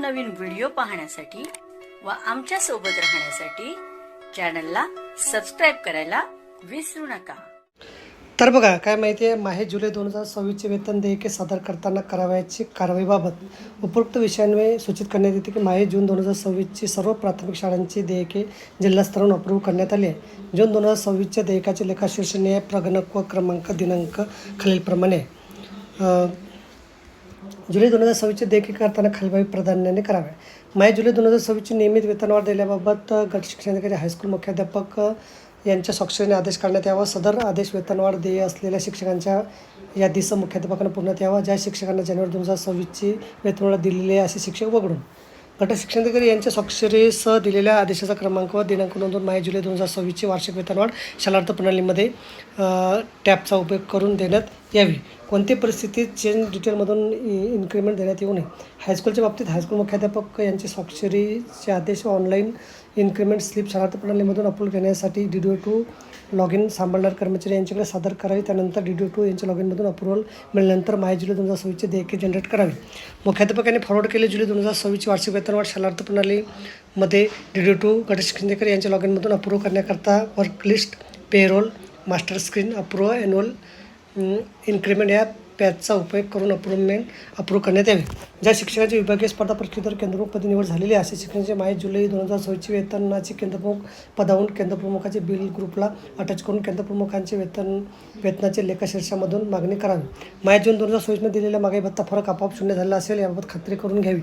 नवनवीन व्हिडिओ पाहण्यासाठी व आमच्या सोबत राहण्यासाठी चॅनलला सबस्क्राईब करायला विसरू नका। तर बघा काय माहिती आहे, माहे जुलै 2026चे वेतन देयके सादर करताना करावयाची कारवाईबाबत उपरोक्त विषयांवर सूचित करण्यात येते की माहे जून 2026ची सर्व प्राथमिक शाळांची देयके जिल्हास्तरावरून अप्रूव्ह करण्यात आली आहे। जून 2026च्या देयकाचे लेखाशीर्ष न्याय प्रगणक व क्रमांक दिनांक खालीलप्रमाणे जुलै 2026चे देयके करताना खालीलबाबी प्राधान्याने करावे। माहे जुलै 2026ची नियमित वेतनवाढ दिल्याबाबत गट शिक्षणाधिकारी हायस्कूल मुख्याध्यापक यांच्या स्वाक्षरीने आदेश काढण्यात यावा। सदर आदेश वेतनवाढ देय असलेल्या शिक्षकांच्या यादीसह मुख्याध्यापकांना पुरवण्यात यावा। ज्या शिक्षकांना जानेवारी 2026ची वेतनवाढ दिलेली आहे असे शिक्षक वगळून गट शिक्षणाधिकारी यांच्या स्वाक्षरीसह दिलेल्या आदेशाचा क्रमांक व दिनांक नोंदवून माहे जुलै 2026ची वार्षिक वेतनवाढ शालार्थ प्रणालीमध्ये टॅबचा उपयोग करून देण्यात यावी। कोणत्याही परिस्थितीत चेंज डिटेलमधून इन्क्रीमेंट देण्यात येऊ नये। हायस्कूलच्या बाबतीत हायस्कूल मुख्याध्यापक यांचे स्वाक्षरीचे आदेश व ऑनलाईन इन्क्रीमेंट स्लिप शालार्थ प्रणालीमधून अप्रूव्ह घेण्यासाठी DDO2 लॉग इन सांभाळणारे कर्मचारी यांच्याकडे सादर करावी। त्यानंतर DDO2 यांच्या लॉग इनमधून अप्रूव्हल मिळाल्यानंतर माहे जुलै 2026चे देयके जनरेट करावे। मुख्याध्यापकांनी फॉरवर्ड केले जुलै 2026ची वार्षिक वेतनवाढ शालार्थ प्रणालीमध्ये DDO2 गट शिक्षणाधिकारी यांच्या लॉग इनमधून अप्रूव्ह करण्याकरता work list, payroll, master screen, approve annual increment या पॅचचा उपयोग करून अप्रूव्ह करण्यात यावे। ज्या शिक्षकांची विभागीय स्पर्धा परीक्षेद्वारे केंद्रप्रमुखपदी निवड झालेली आहे असे शिक्षकांचे माहे जुलै 2026ची वेतनाची केंद्रप्रमुख पदावरून केंद्रप्रमुखाचे बिल ग्रुपला अटॅच करून केंद्रप्रमुखांचे वेतनाचे लेखाशीर्षामधून मागणी करावी। माहे जून 2026ने दिलेल्या महागाई भत्ता फरक आपोआप शून्य झालेला असेल याबाबत खात्री करून घ्यावी।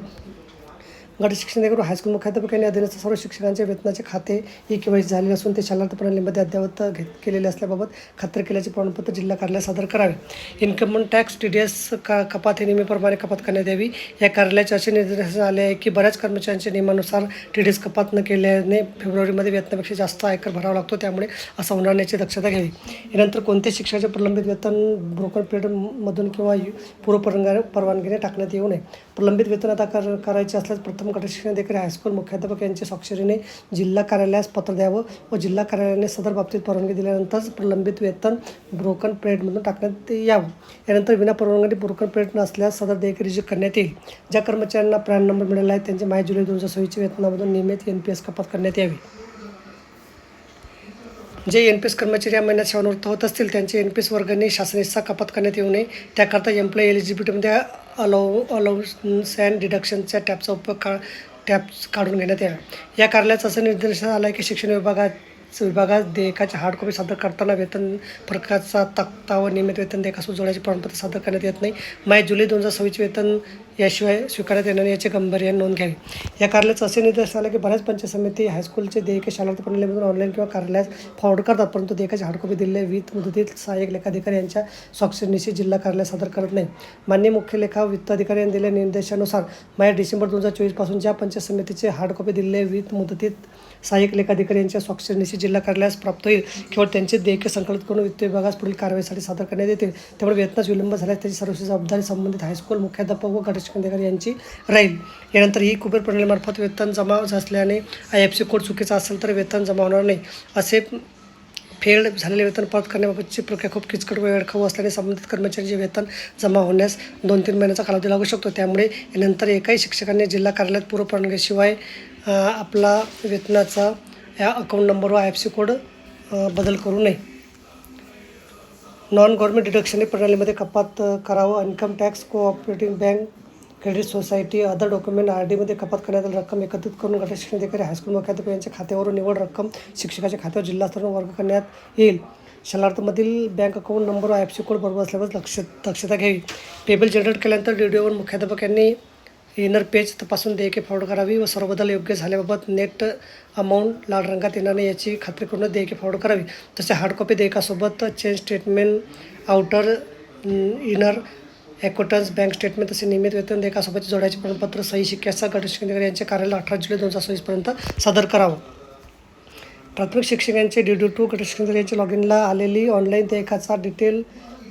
गट शिक्षणाधिकारी हायस्कूल मुख्याध्यापक यांनी अधीनस्थ सर्व शिक्षकांचे वेतनाचे खाते KYC झालेले असून ते शालार्थ प्रणालीमध्ये अद्ययावत केलेले असल्याबाबत खात्री केल्याचे प्रमाणपत्र जिल्हा कार्यालयात सादर करावे। इन्कम टॅक्स TDS कपात हे नियमाप्रमाणे कपात करण्यात यावी। या कार्यालयाचे असे निर्देश आले आहे की बऱ्याच कर्मचाऱ्यांच्या नियमानुसार TDS कपात न केल्याने फेब्रुवारीमध्ये वेतनापेक्षा जास्त आयकर भरावा लागतो, त्यामुळे असं होणार नाही याची दक्षता घ्यावी। यानंतर कोणत्याही शिक्षकाचे प्रलंबित वेतन ब्रोकन पिरियडमधून किंवा पूर्व परवानगीने टाकण्यात येऊ नये। प्रलंबित वेतन अदा करायचे असल्यास प्रथम गट शिक्षणाधिकारी हायस्कूल मुख्याध्यापक यांच्या स्वाक्षरीने जिल्हा कार्यालयास पत्र द्यावं व जिल्हा कार्यालयाने सदर बाबतीत परवानगी दिल्यानंतरच प्रलंबित वेतन ब्रोकन पिरियडमधून टाकण्यात यावं। यानंतर विना परवानगी ब्रोकन पिरियड नसल्यास सदर देयके रिजेक्ट करण्यात येईल। ज्या कर्मचाऱ्यांना प्रॅन नंबर मिळाला आहे त्यांचे माहे जुलै 2026च्या वेतनामधून नियमित NPS कपात करण्यात यावी। जे NPS कर्मचारी या महिन्यात सेवानिवृत्त होत असतील त्यांचे NPS वर्गणी शासनाचा कपात करण्यात येऊ नये। त्याकरता एम्प्लॉई एलिजिबिलिटीमध्ये अलाउन्स अँड डिडक्शनच्या टॅबचा उपयोग काढून घेण्यात यावा। या कार्यालयाचा असं निर्देश आला आहे की शिक्षण विभागात देयकाची हार्ड कॉपी सादर करताना वेतन फरकाचा तक्ता व नियमित वेतन देयकासोबत जोडण्याचे प्रमाणपत्र सादर करण्यात येत नाही। माहे जुलै 2026चे वेतन याशिवाय स्वीकारण्यात येणार नाही याची गांभीर्याने नोंद घ्यावी। या कार्यालयाचा असे निर्देश आला की बऱ्याच पंचायत समिती हायस्कूलचे देयके शालार्थ प्रणालीमधून ऑनलाईन किंवा कार्यालयास फॉरवर्ड करतात, परंतु देयकाची हार्ड कॉपी दिलेल्या वित्त मुदतीत सहाय्यक लेखाधिकारी यांच्या स्वाक्षरीनिशी जिल्हा कार्यालय सादर करत नाही। माननीय मुख्य लेखा वित्त अधिकारी यांनी दिलेल्या निर्देशानुसार माहे डिसेंबर 2024 पासून ज्या पंचायत समितीचे हार्ड कॉपी दिलेल्या वित्त मुदतीत सहाय्यक लेखाधिकारी यांच्या स्वाक्षरीनिशी जिल्हा कार्यालयास प्राप्त होईल केवळ त्यांचे देयके संकलित करून वित्त विभागास पुढील कारवाईसाठी सादर करण्यात येतील। त्यामुळे वेतनास विलंब झाल्यास त्याची सर्व जबाबदारी संबंधित हायस्कूल मुख्याध्यापक व गट शिक्षणाधिकारी यांची राहील। यानंतर ही कुबेर प्रणालीमार्फत वेतन जमा असल्याने IFC कोड चुकीचा असेल तर वेतन जमा होणार नाही। असे फेल्ड झालेले वेतन परत करण्याबाबतची प्रक्रिया खूप किचकट व वेळखाऊ असल्याने संबंधित कर्मचाऱ्यांचे वेतन जमा होण्यास 2-3 महिन्याचा कालावधी लागू शकतो। त्यामुळे यानंतर एकाही शिक्षकांनी जिल्हा कार्यालयात पूर्व परवानगीशिवाय आपला वेतनाचा या अकाउंट नंबर व IFC कोड बदल करू नये। नॉन गव्हर्नमेंट डिडक्शन प्रणालीमध्ये कपात करावं। Income tax, cooperative bank, credit society, other document RDमध्ये कपात करण्यात रक्कम एकत्रित करून गट शिक्षणाधिकारी हायस्कूल मुख्याध्यापक यांच्या खात्यावरून निव्वळ रक्कम शिक्षकाच्या खात्यावर जिल्हास्तरावर वर्ग करण्यात येईल। शालार्थमधील बँक अकाउंट नंबर व IFC कोड बरोबर असल्यावर दक्षता घ्यावी। टेबल जनरेट केल्यानंतर DDO1 मुख्याध्यापक यांनी इनर पेज तपासून देयके फॉरवर्ड करावी व सर्व बदल योग्य झाल्याबाबत नेट अमाऊंट लाल रंगात येणार नाही याची खात्री करून देयके फॉरवर्ड करावी। तसे हार्ड कॉपी देयकासोबत change statement, outer inner acquittance, bank statement तसे नियमित वेतन देयकासोबत जोडायचे प्रमाणपत्र सही शिक्क्याचा गट शिक्षणाधिकारी यांच्या कार्यालयाला 18 जुलै 2026पर्यंत सादर करावं। प्राथमिक शिक्षकांचे DDO2 गट शिक्षणाधिकारी यांच्या लॉग इनला आलेली ऑनलाईन देयकाचा डिटेल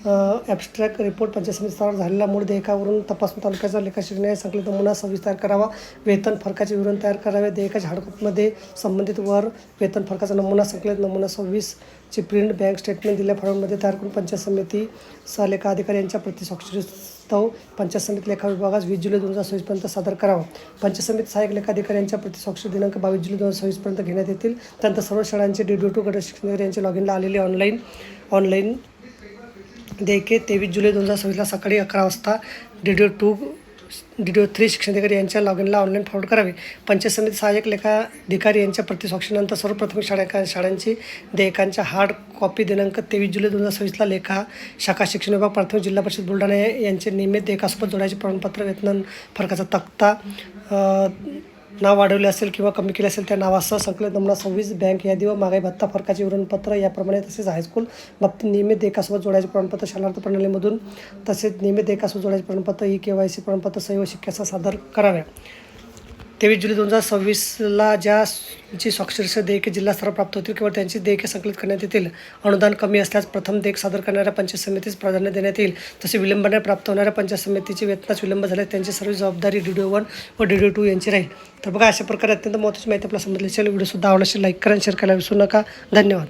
ॲब्स्ट्रॅक्ट रिपोर्ट पंचायत समिती स्तरावर झालेल्या मूळ देयकावरून तपासून तालुक्याचा लेखाशीर्षाने संकलित नमुना सविस्तर करावा। वेतन फरकाचे विवरण तयार करावे। देयकाच्या हार्डकॉपीमध्ये संबंधित वर वेतन फरकाचा नमुना, संकलित नमुना 26ची प्रिंट, बँक स्टेटमेंट दिलेल्या फॉर्ममध्ये तयार करून पंचायत समिती सहलेखा अधिकारी यांच्या प्रति स्वाक्षरी प्रस्ताव पंचायत समिती लेखा विभागास 20 जुलै 2026 सादर करावा. पंचायत समिती सहाय्यक लेखाधिकारी यांच्या प्रतिस्वाक्षर दिनांक 22 जुलै 2026 घेण्यात येतील. त्यानंतर सर्व शाळांचे DDO2 गट शिक्षणाधिकारी यांच्या लॉगिनला आलेली ऑनलाईन देयके 23 जुलै 2026 सकाळी 11 वाजता DDO3 शिक्षणाधिकारी यांच्या लॉगिनला ऑनलाईन फॉरवर्ड करावे. पंचायत समिती सहाय्यक लेखाधिकारी यांच्या प्रतिस्वाक्षरानंतर सर्व प्राथमिक शाळांची देयकांच्या हार्ड कॉपी दिनांक 23 जुलै 2026 लेखा शाखा शिक्षण विभाग प्राथमिक जिल्हा परिषद बुलढाणा यांचे नियमित देयकासोबत जोडायचे प्रमाणपत्र, वेतन फरकाचा तक्ता, नाव वाढवले असेल किंवा कमी केले असेल त्या नावासह संकलित नमुना 26, बँक यादी व महागाई भत्ता फरकाचे विवरणपत्र याप्रमाणे, तसेच हायस्कूल बाबतीत नियमित देयकासोबत जोडायचे प्रमाणपत्र शालार्थ प्रणालीमधून, तसेच नियमित देयकासोबत जोडायचे प्रमाणपत्र KYC प्रमाणपत्र सही व शिक्क्यासह सादर कराव्या. 23 जुलै 2026 ज्यांची स्वाक्षरीसह देयके जिल्हास्तरावर प्राप्त होतील किंवा त्यांची देयके संकलित करण्यात येतील. अनुदान कमी असल्यास प्रथम देयक सादर करणाऱ्या पंचायत समितीस प्राधान्य देण्यात येईल. तसे विलंबाने प्राप्त होणाऱ्या पंचायत समितीचे वेतनास विलंब झाल्यास त्यांची सर्व जबाबदारी DDO1 व DDO2 यांची राहील. तर बघा, अशा प्रकारे अत्यंत महत्त्वाची माहिती आपल्याला समजली असेल. व्हिडिओसुद्धा आवडला असेल लाईक करा आणि शेअर करायला विसरू नका. धन्यवाद.